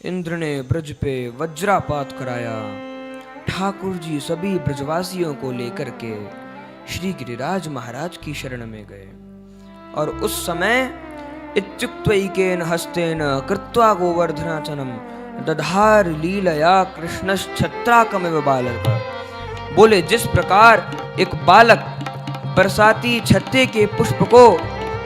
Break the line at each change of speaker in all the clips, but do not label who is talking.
इंद्र ने ब्रज पे वज्रापात कराया। ठाकुर जी सभी ब्रजवासियों को लेकर के श्री गिरिराज महाराज की शरण में गए और उस समय इत्युक्त्वैकेन हस्तेन कृत्वा गोवर्धनाचनम दधार लीलया कृष्णश्छत्राकमिव बालक। बोले जिस प्रकार एक बालक बरसाती छत्ते के पुष्प को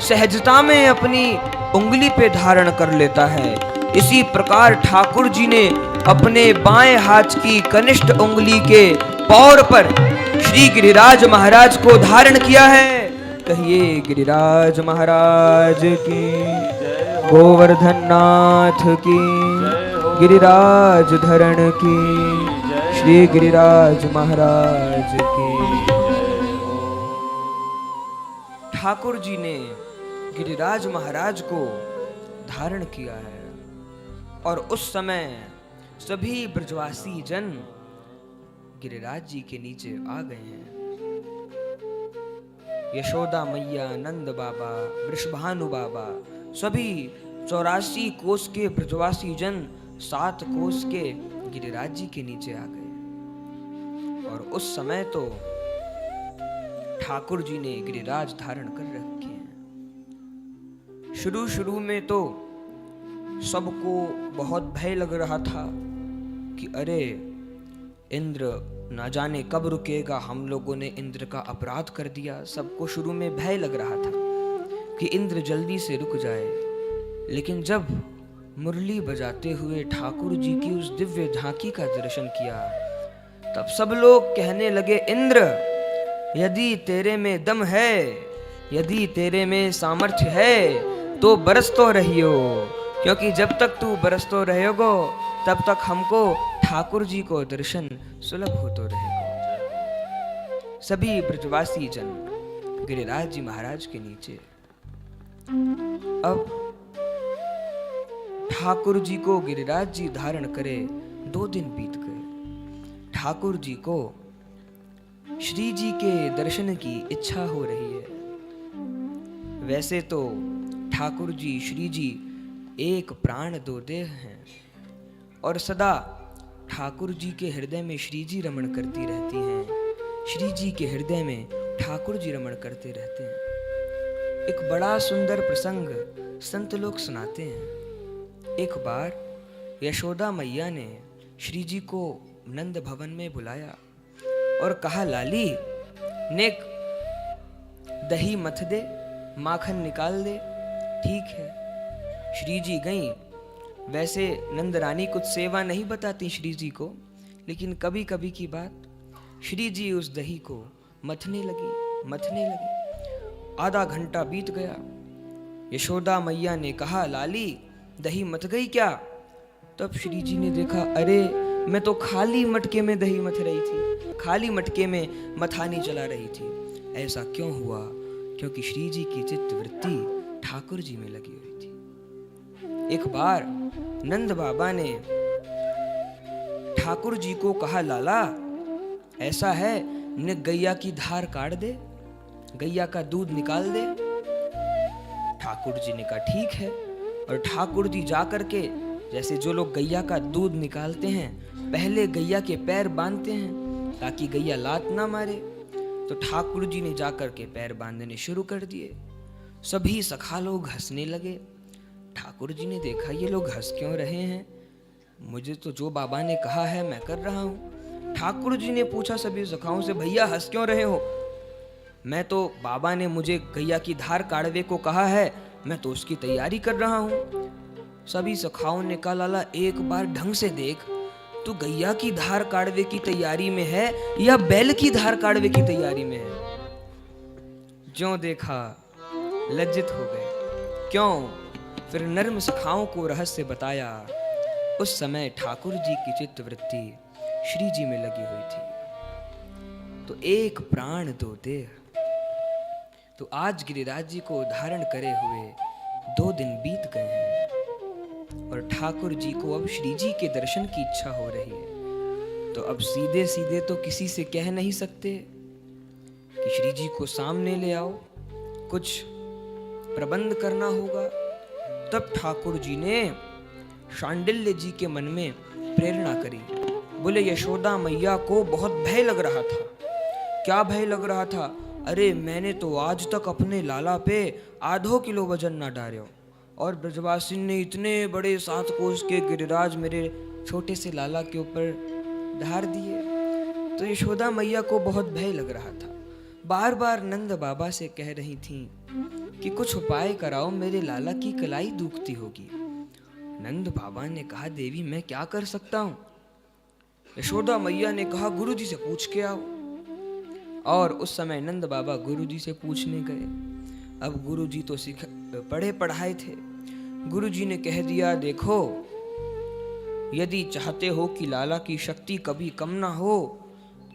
सहजता में अपनी उंगली पे धारण कर लेता है, इसी प्रकार ठाकुर जी ने अपने बाएं हाथ की कनिष्ठ उंगली के पौर पर श्री गिरिराज महाराज को धारण किया है। कहिए गिरिराज महाराज की, गोवर्धन नाथ की, गिरिराज धरण की, श्री गिरिराज महाराज की। ठाकुर जी ने गिरिराज महाराज को धारण किया है और उस समय सभी ब्रजवासी जन गिरिराज जी के नीचे आ गए हैं। यशोदा मैया, नंद बाबा, वृषभानु बाबा, सभी 84 कोस के ब्रजवासी जन 7 कोस के गिरिराज जी के नीचे आ गए और उस समय तो ठाकुर जी ने गिरिराज धारण कर रखे हैं। शुरू में तो सबको बहुत भय लग रहा था कि अरे इंद्र ना जाने कब रुकेगा, हम लोगों ने इंद्र का अपराध कर दिया। सबको शुरू में भय लग रहा था कि इंद्र जल्दी से रुक जाए। लेकिन जब मुरली बजाते हुए ठाकुर जी की उस दिव्य झांकी का दर्शन किया, तब सब लोग कहने लगे, इंद्र यदि तेरे में दम है, यदि तेरे में सामर्थ्य है तो बरस तो रहियो, क्योंकि जब तक तू बरस तो रहेगो तब तक हमको ठाकुर जी को दर्शन सुलभ होते रहेगा। सभी ब्रजवासी जन गिरिराज जी महाराज के नीचे। अब ठाकुर जी को गिरिराज जी धारण करे 2 दिन बीत गए। ठाकुर जी को श्री जी के दर्शन की इच्छा हो रही है। वैसे तो ठाकुर जी, श्री जी एक प्राण 2 देह हैं और सदा ठाकुर जी के हृदय में श्री जी रमण करती रहती हैं, श्री जी के हृदय में ठाकुर जी रमण करते रहते हैं। एक बड़ा सुंदर प्रसंग संत लोग सुनाते हैं। एक बार यशोदा मैया ने श्री जी को नंद भवन में बुलाया और कहा, लाली नेक दही मथ दे, माखन निकाल दे। ठीक है। श्री जी गईं। वैसे नंद रानी कुछ सेवा नहीं बताती श्री जी को, लेकिन कभी कभी की बात श्री जी उस दही को मथने लगी। आधा घंटा बीत गया। यशोदा मैया ने कहा, लाली दही मथ गई क्या? तब श्री जी ने देखा, अरे मैं तो खाली मटके में दही मथ रही थी, खाली मटके में मथानी चला रही थी। ऐसा क्यों हुआ? क्योंकि श्री जी की चित्त वृत्ति ठाकुर जी में लगी हुई थी। एक बार नंद बाबा ने ठाकुर जी को कहा, लाला ऐसा है, ने गैया की धार काट दे, गैया का दूध निकाल दे। ठाकुर जी ने कहा ठीक है। और ठाकुर जी जाकर के, जैसे जो लोग गैया का दूध निकालते हैं, पहले गैया के पैर बांधते हैं ताकि गैया लात ना मारे। तो ठाकुर जी ने जाकर के पैर बांधने शुरू कर दिए। सभी सखा लोग हंसने लगे। ठाकुर जी ने देखा ये लोग हंस क्यों रहे हैं, मुझे तो जो बाबा ने कहा है मैं कर रहा हूँ। ठाकुर जी ने पूछा सभी सखाओं से, भैया हंस क्यों रहे हो? मैं तो, बाबा ने मुझे गैया की धार काढ़वे को कहा है, मैं तो उसकी तैयारी कर रहा हूँ। सभी सखाओं ने कहा, लाला एक बार ढंग से देख, तू गैया की धार काढ़वे की तैयारी में है या बैल की धार काढ़वे की तैयारी में है? ज्यों देखा लज्जित हो गए। क्यों? फिर नर्म सखाओं को रहस्य बताया। उस समय ठाकुर जी की चित्त वृत्ति श्री जी में लगी हुई थी। तो एक प्राण 2 देह। तो आज गिरिराज जी को धारण करे हुए 2 दिन बीत गए हैं और ठाकुर जी को अब श्री जी के दर्शन की इच्छा हो रही है। तो अब सीधे सीधे तो किसी से कह नहीं सकते कि श्री जी को सामने ले आओ, कुछ प्रबंध करना होगा। तब ठाकुर जी ने शांडिल्य जी के मन में प्रेरणा करी। बोले यशोदा मैया को बहुत भय लग रहा था। क्या भय लग रहा था? अरे मैंने तो आज तक अपने लाला पे आधो किलो वजन ना डालो, और ब्रजवासी ने इतने बड़े 7 कोस के गिरिराज मेरे छोटे से लाला के ऊपर धार दिए। तो यशोदा मैया को बहुत भय लग रहा था। बार बार नंद बाबा से कह रही थी कि कुछ उपाय कराओ, मेरे लाला की कलाई दुखती होगी। नंद बाबा ने कहा देवी मैं क्या कर सकता हूँ? यशोदा मैया ने कहा गुरुजी से पूछ के आओ। और उस समय नंद बाबा गुरुजी से पूछने गए। अब गुरुजी तो पढ़े पढ़ाए थे। गुरुजी ने कह दिया देखो, यदि चाहते हो कि लाला की शक्ति कभी कम ना हो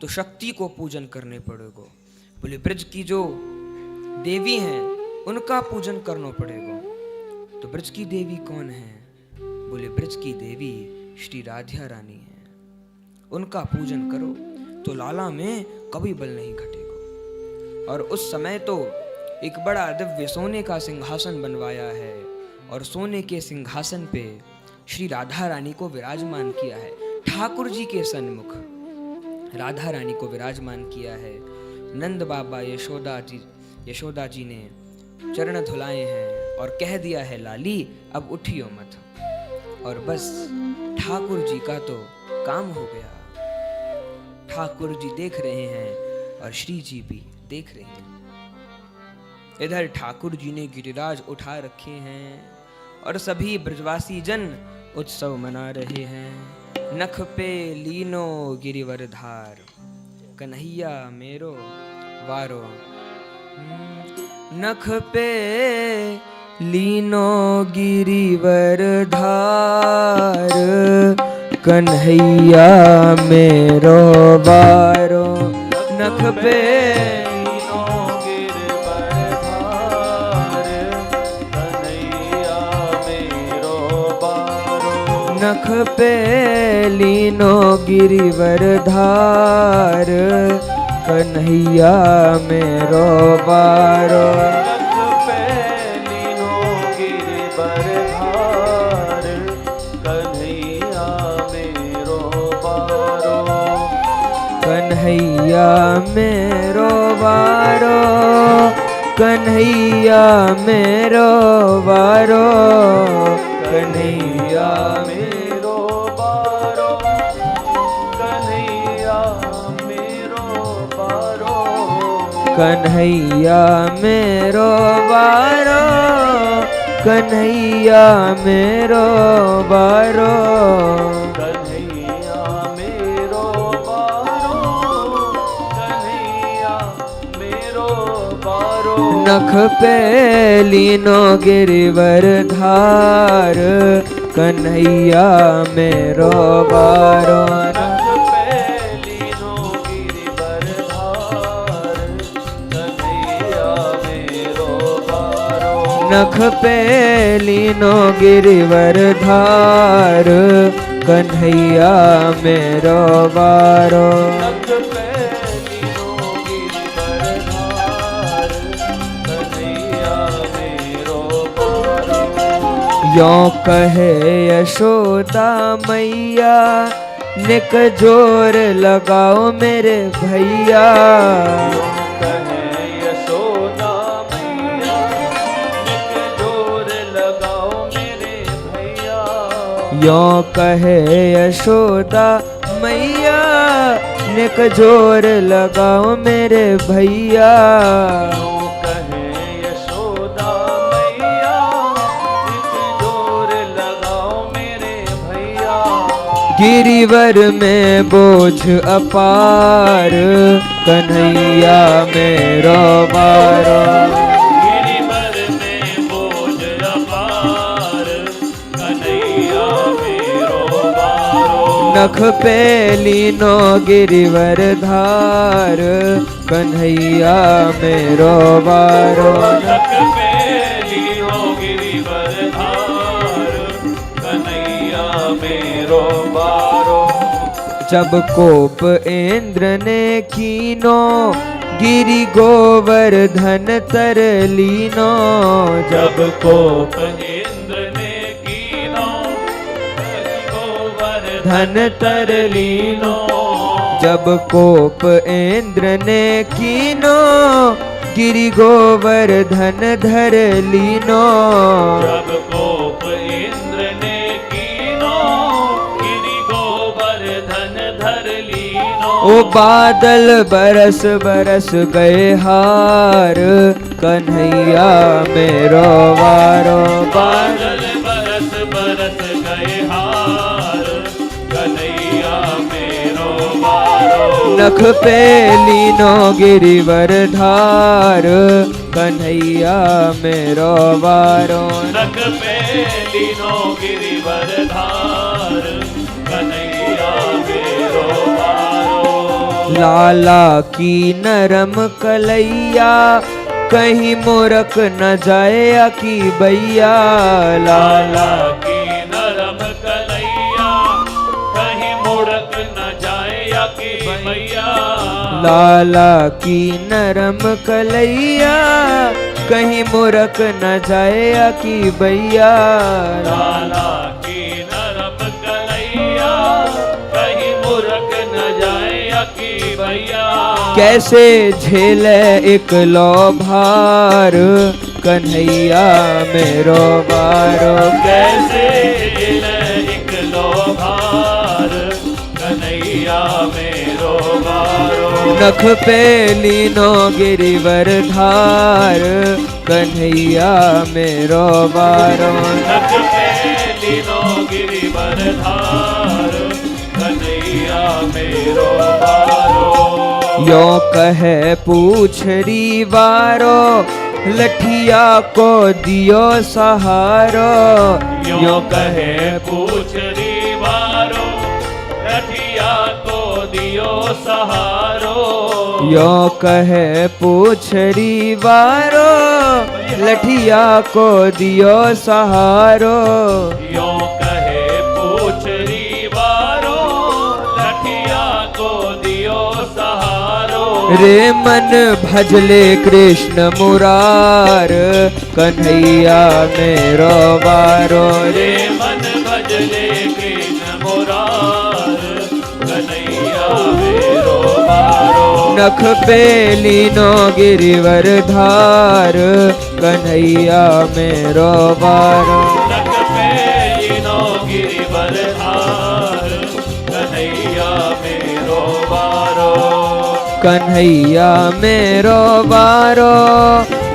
तो शक्ति को पूजन करने पड़ेगा। बोले ब्रज की जो देवी हैं उनका पूजन करना पड़ेगा। तो ब्रज की देवी कौन है? बोले ब्रज की देवी श्री राधा रानी है, उनका पूजन करो तो लाला में कभी बल नहीं घटेगा। और उस समय तो एक बड़ा दिव्य सोने का सिंहासन बनवाया है, और सोने के सिंहासन पे श्री राधा रानी को विराजमान किया है। ठाकुर जी के सन्मुख राधा रानी को विराजमान किया है। नंद बाबा यशोदा जी ने चरण धुलाए हैं और कह दिया है लाली अब उठियो मत। और बस ठाकुर जी का तो काम हो गया। ठाकुर जी देख रहे हैं और श्री जी भी देख रहे हैं। इधर ठाकुर जी ने गिरिराज उठा रखे हैं और सभी ब्रजवासी जन उत्सव मना रहे हैं। नख पे लीनो गिरिवर धार, कन्हैया मेरो वारो। नख पे लीनो गिरिवर धार, कन्हैया मेरो वारो। नख पे नख पे लीनो गिरिवर धार, कन्हैया मेरो बारो।
नख पे लीनो गिरिवर धार, कन्हैया मेरो बारो।
कन्हैया मेरो बारो, कन्हैया मेरो बारो। कन्हैया
मेरो बारो, कन्हैया मेरो बारो।
कन्हैया मेरो बारो, कन्हैया मेरो बारो।
कन्हैया मेरो बारो, कन्हैया मेरो बारो।
नख पे लीनो गिरिवर धार, कन्हैया मेरो बारो।
नख पे लीनो गिरिवर धार, कन्हैया मेरो बारो।
नख पे लीनो गिरिवर धार, कन्हैया मेरो बारो।
नख पे लीनो गिरिवर धार, कन्हैया मेरो बारो।
यों कहे यशोदा मैया, निक जोर लगाओ मेरे भैया।
कहे यशोदा मैया, निक जोर लगाओ मेरे भैया।
यों कहे यशोदा मैया, निक जोर लगाओ मेरे भैया।
यूं कहे यशोदा मैया, निक जोर लगाओ मेरे भैया।
गिरिवर में बोझ अपार, कन्हैया मेरो बारो।
गिरिवर में बोझ अपार, कन्हैया मेरो बारो।
नख पे लीनो गिरिवर धार, कन्हैया मेरो बारो।
नख पे लीनो गिरिवर धार, कन्हैया मेरो बारो।
जब कोप इंद्र ने कीनो, गिरि गोवर्धन तर लीनो।
जब कोप इंद्र ने कीनो,
धन तर लीनो। जब कोप इंद्र ने कीनो, गिरि गोवर्धन धर लीनो।
जब कोप इंद्र ने कीनो, गिरि गोवर्धन धर लीनो।
ओ बादल बरस बरस गए हार, कन्हैया मेरो वारो।
बादल बरस बरस गए हार, कन्हैया मेरो वारो।
नख पे लीनो गिरिवर धार, कन्हैया मेरो वारो।
नख पे लीनो गिरिवर धार, कन्हैया मेरो वारो।
लाला की नरम कलैया, कहीं मूर्ख न जाए की बैया।
लाला की नरम कलैया, कहीं मुड़क न जाए की मैया।
लाला की नरम कलैया, कहीं मूर्ख न जाए की बैया।
लाला की नरम कलैया, कहीं मुड़क न जाए की भैया।
कैसे झेले एक लो भार, कन्हैया मेरो वारो।
कैसे झेले एक लो भार, कन्हैया मेरो वारो।
नख पे लीनो गिरिवर धार, कन्हैया मेरो वारो।
नख पे लीनो गिरिवर धार, कन्हैया मेरो वारो।
यो कहे पूछरी वारो, लठिया को दियो सहारो।
यो कहे पूछरी वारो, लठिया को दियो सहारो।
यो कहे पूछरी वारो, लठिया को दियो सहारो।
यो कहे पूछरी वारो, लठिया को दियो सहारो।
रे मन भजले कृष्ण मुरार, कन्हैया मेरो वारो।
रे मन भजले कृष्ण मुरार, कन्हैया मेरो वारो।
नख पे लीनो गिरिवर धार, कन्हैया मेरो वारो।
नख पे लीनो गिरिवर धार, कन्हैया मेरो वारो।
कन्हैया मेरो वारो,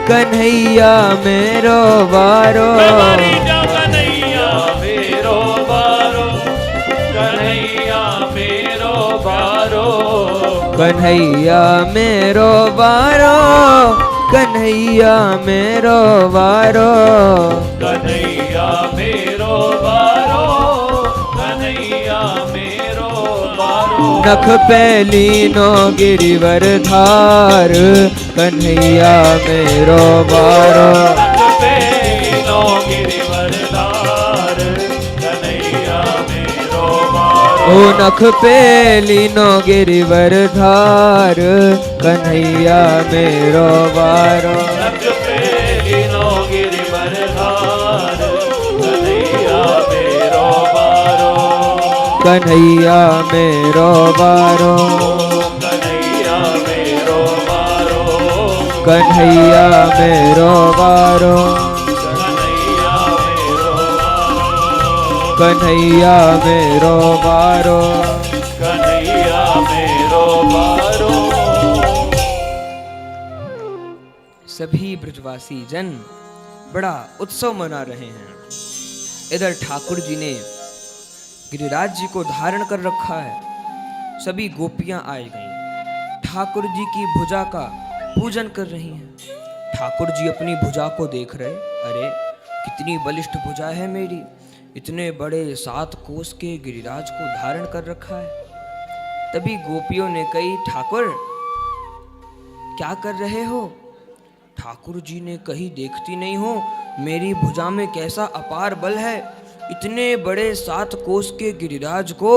कन्हैया मेरो वारो।
हमारी जा कन्हैया मेरो वारो, कन्हैया मेरो वारो।
कन्हैया मेरो वारो, कन्हैया मेरो वारो।
कन्हैया मेरो वारो, कन्हैया मेरो वारो।
नख पे लीनो गिरिवर धार, कन्हैया मेरो वारो।
नख पे लीनो गिरिवर धार, कन्हैया मेरो वारो।
ओ नख पे लीनो गिरिवर धार, कन्हैया मेरो वारो।
नख पे लीनो गिरिवर धार, कन्हैया मेरो वारो।
कन्हैया मेरो वारो।
कन्हैया मेरो वारो।
कन्हैया मेरो वारो।
कन्हैया मेरो वारो।
कन्हैया मेरो वारो।
कन्हैया मेरो वारो।
सभी ब्रजवासी जन बड़ा उत्सव मना रहे हैं। इधर ठाकुर जी ने गिरिराज जी को धारण कर रखा है। सभी गोपियां आई गईं, ठाकुर जी की भुजा का पूजन कर रही हैं। ठाकुर जी अपनी भुजा को देख रहे, अरे कितनी बलिष्ठ भुजा है मेरी, इतने बड़े 7 कोस के गिरिराज को धारण कर रखा है। तभी गोपियों ने कही, ठाकुर क्या कर रहे हो? ठाकुर जी ने कही, देखती नहीं हो मेरी भुजा में कैसा अपार बल है, इतने बड़े 7 कोस के गिरिराज को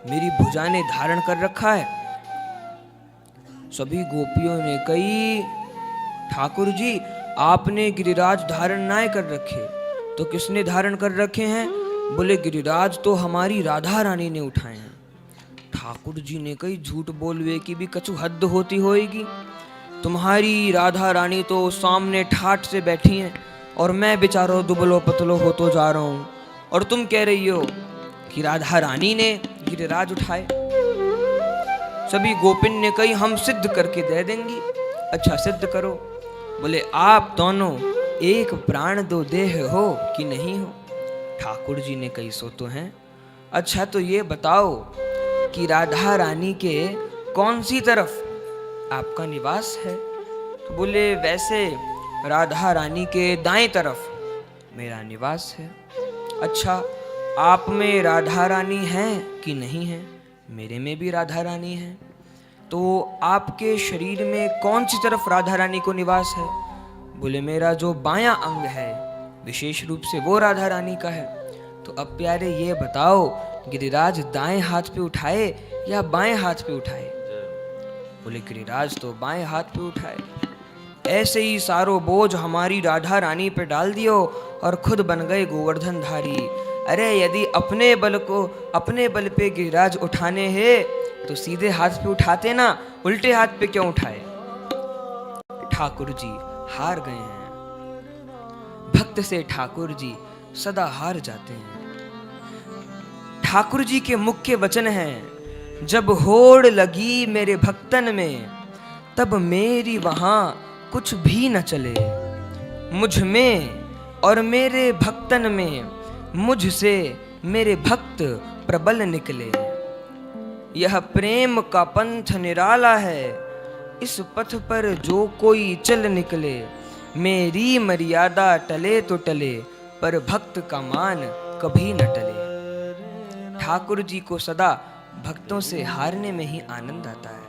मेरी भुजा ने धारण कर रखा है। सभी गोपियों ने कही, ठाकुर जी आपने गिरिराज धारण ना कर रखे तो किसने धारण कर रखे हैं? बोले गिरिराज तो हमारी राधा रानी ने उठाए हैं। ठाकुर जी ने कही झूठ बोलवे की भी कछु हद होती होएगी। तुम्हारी राधा रानी तो सामने ठाठ से बैठी हैं और मैं बेचारो दुबलो पतलो हो तो जा रहा हूं, और तुम कह रही हो कि राधा रानी ने गिरिराज उठाए। सभी गोपिन ने कही हम सिद्ध करके दे देंगी। अच्छा सिद्ध करो। बोले आप दोनों एक प्राण दो देह हो कि नहीं हो। ठाकुर जी ने कही सो तो हैं। अच्छा तो ये बताओ कि राधा रानी के कौन सी तरफ आपका निवास है। तो बोले वैसे राधा रानी के दाएं तरफ मेरा निवास है। अच्छा आप में राधा रानी है कि नहीं है। मेरे में भी राधा रानी है। तो आपके शरीर में कौन सी तरफ राधा रानी को निवास है। बोले मेरा जो बायां अंग है विशेष रूप से वो राधा रानी का है। तो अब प्यारे ये बताओ गिरिराज दाएं हाथ पे उठाए या बाएं हाथ पे उठाए। बोले गिरिराज तो बाएं हाथ पे उठाए। ऐसे ही सारो बोझ हमारी राधा रानी पे डाल दियो और खुद बन गए गोवर्धन धारी। अरे यदि अपने बल पे गिरिराज उठाने हैं तो सीधे हाथ पे उठाते ना, उल्टे हाथ पे क्यों उठाए। ठाकुर जी हार गए हैं। भक्त से ठाकुर जी सदा हार जाते हैं। ठाकुर जी के मुख्य वचन हैं, जब होड़ लगी मेरे भक्तन में तब मेरी वहां कुछ भी न चले। मुझ में और मेरे भक्तन में मुझसे मेरे भक्त प्रबल निकले। यह प्रेम का पंथ निराला है, इस पथ पर जो कोई चल निकले। मेरी मर्यादा टले तो टले पर भक्त का मान कभी न टले। ठाकुर जी को सदा भक्तों से हारने में ही आनंद आता है।